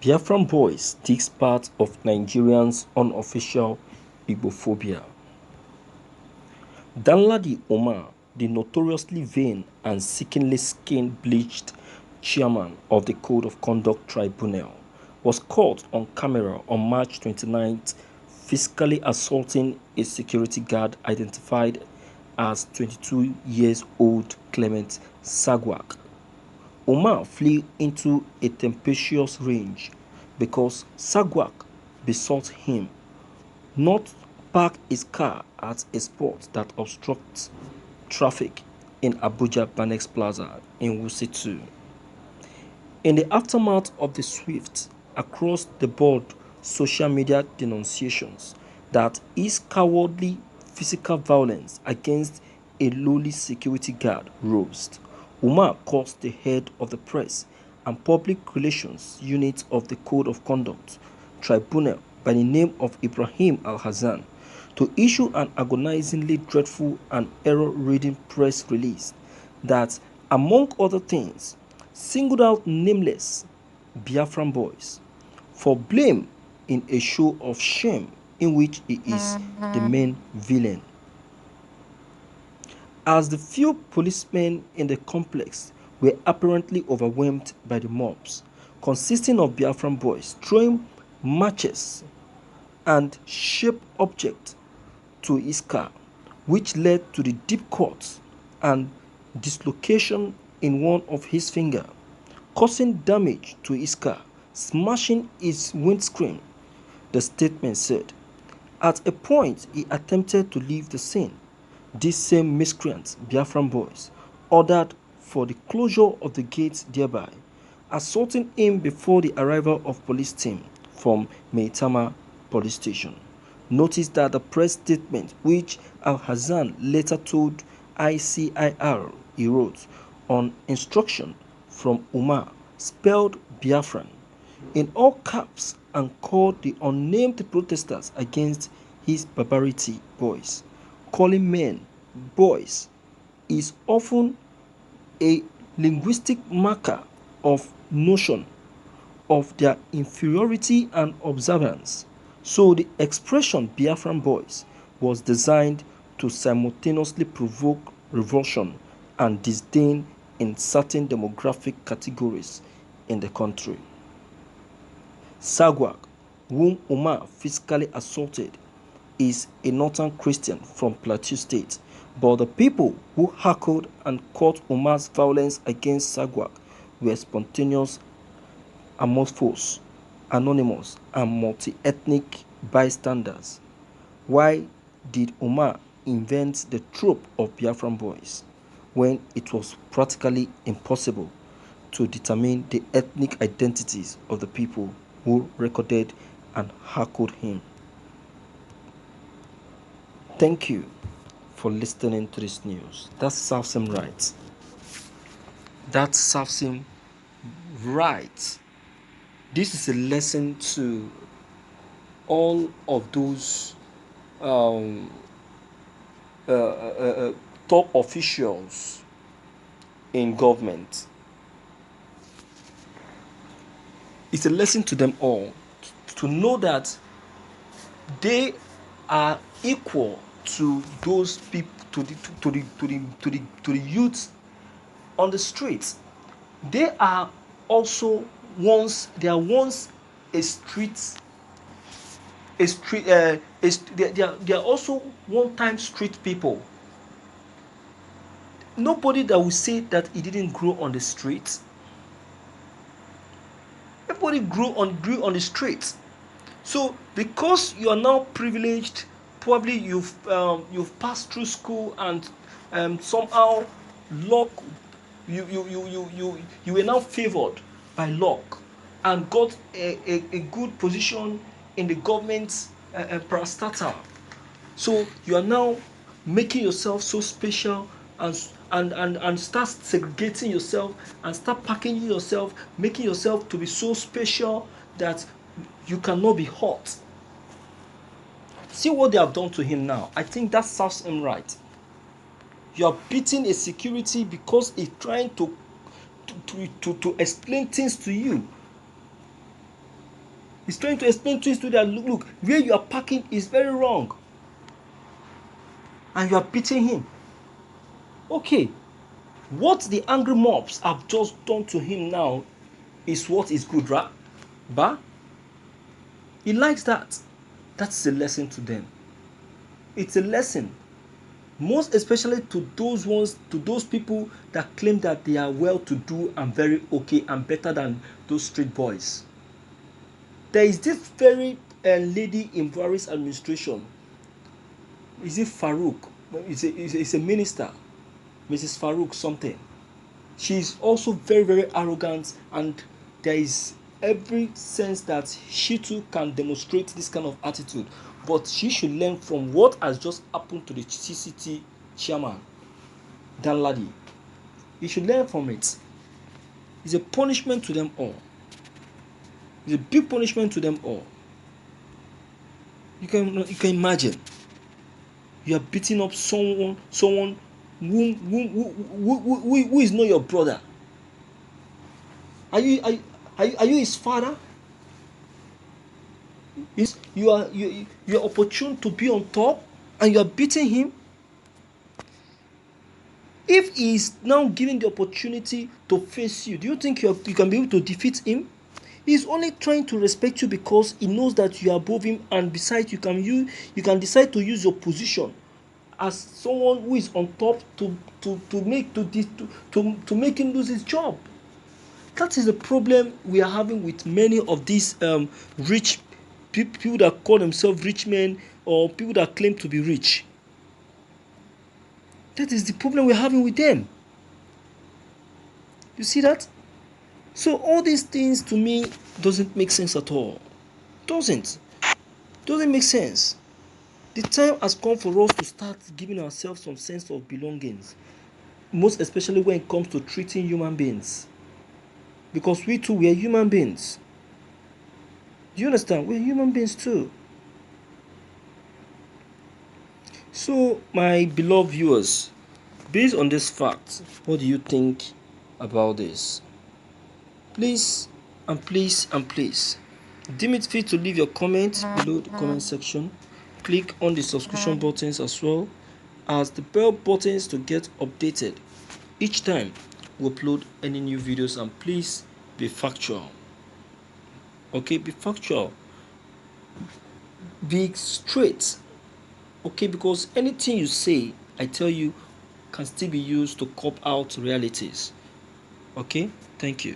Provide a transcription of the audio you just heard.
Biafran boys takes part of Nigerians' unofficial Igbophobia. Danladi Umar, the notoriously vain and sickeningly skin-bleached chairman of the Code of Conduct Tribunal, was caught on camera on March 29th physically assaulting a security guard identified as 22-year-old Clement Sagwak. Umar flew into a tempestuous rage because Sagwak besought him not park his car at a spot that obstructs traffic in Abuja Banex Plaza in Wuse 2. In the aftermath of the swift, across-the-board social media denunciations that his cowardly physical violence against a lowly security guard rose, Umar caused the head of the press and public relations unit of the Code of Conduct Tribunal by the name of Ibrahim Al-Hassan to issue an agonizingly dreadful and error-ridden press release that, among other things, singled out nameless Biafran boys for blame in a show of shame in which he is the main villain. As the few policemen in the complex were apparently overwhelmed by the mobs, consisting of Biafran boys throwing matches and sharp objects to his car, which led to the deep cuts and dislocation in one of his fingers, causing damage to his car, smashing his windscreen, the statement said. At a point, he attempted to leave the scene. These same miscreants, Biafran boys, ordered for the closure of the gates thereby, assaulting him before the arrival of police team from Maitama police station. Notice that the press statement, which Al-Hassan later told ICIR he wrote on instruction from Umar, spelled Biafran in all caps and called the unnamed protesters against his barbarity boys. Calling men boys is often a linguistic marker of notion of their inferiority and observance. So the expression Biafran boys was designed to simultaneously provoke revulsion and disdain in certain demographic categories in the country. Sagwak, whom Umar physically assaulted, is a northern Christian from Plateau State, but the people who heckled and caught Umar's violence against Sagwak were spontaneous, amorphous, anonymous, and multi-ethnic bystanders. Why did Umar invent the trope of Biafran boys when it was practically impossible to determine the ethnic identities of the people who recorded and heckled him? Thank you for listening to this news. That serves him right. That serves him right. This is a lesson to all of those top officials in government. It's a lesson to them all to know that they are equal to those people, to the youth on the streets. They are also once a they are also one-time street people. Nobody that will say that he didn't grow on the streets. Everybody grew on the streets. So because you are now privileged, probably you've passed through school and somehow luck, you were now favored by luck and got a good position in the government parastatal. So you are now making yourself so special and start segregating yourself and start packaging yourself, making yourself to be so special that you cannot be hurt. See what they have done to him now. I think that serves him right. You are beating a security because he's trying to explain things to you. He's trying to explain to his student that look, where you are parking is very wrong. And you are beating him. Okay. What the angry mobs have just done to him now is what is good, right? But he likes that. That's a lesson to them. It's a lesson. Most especially to those people that claim that they are well to do and very okay and better than those street boys. There is this very lady in Buhari's administration. Is it Farouk? It's a minister, Mrs. Farouk something. She is also very, very arrogant, and there is every sense that she too can demonstrate this kind of attitude. But she should learn from what has just happened to the CCT chairman, Dan Ladi. He should learn from it. It's a punishment to them all. It's a big punishment to them all. You can imagine. You are beating up someone who is not your brother. Are you his father? You are opportune to be on top, and you are beating him. If he is now given the opportunity to face you, do you think you can be able to defeat him? He's only trying to respect you because he knows that you are above him, and besides, you can decide to use your position as someone who is on top to make him lose his job. That is the problem we are having with many of these rich people that call themselves rich men, or people that claim to be rich. That is the problem we're having with them. You see that? So all these things to me doesn't make sense at all. Doesn't make sense. The time has come for us to start giving ourselves some sense of belongings, most especially when it comes to treating human beings. Because we too, we are human beings. Do you understand? We're human beings too. So, my beloved viewers, based on this fact, what do you think about this? Please deem it fit to leave your comments below the comment section. Click on the subscription buttons as well as the bell buttons to get updated each time we upload any new videos, and please be factual. Okay, be factual. Be straight. Okay, because anything you say, I tell you, can still be used to cop out realities. Okay, thank you.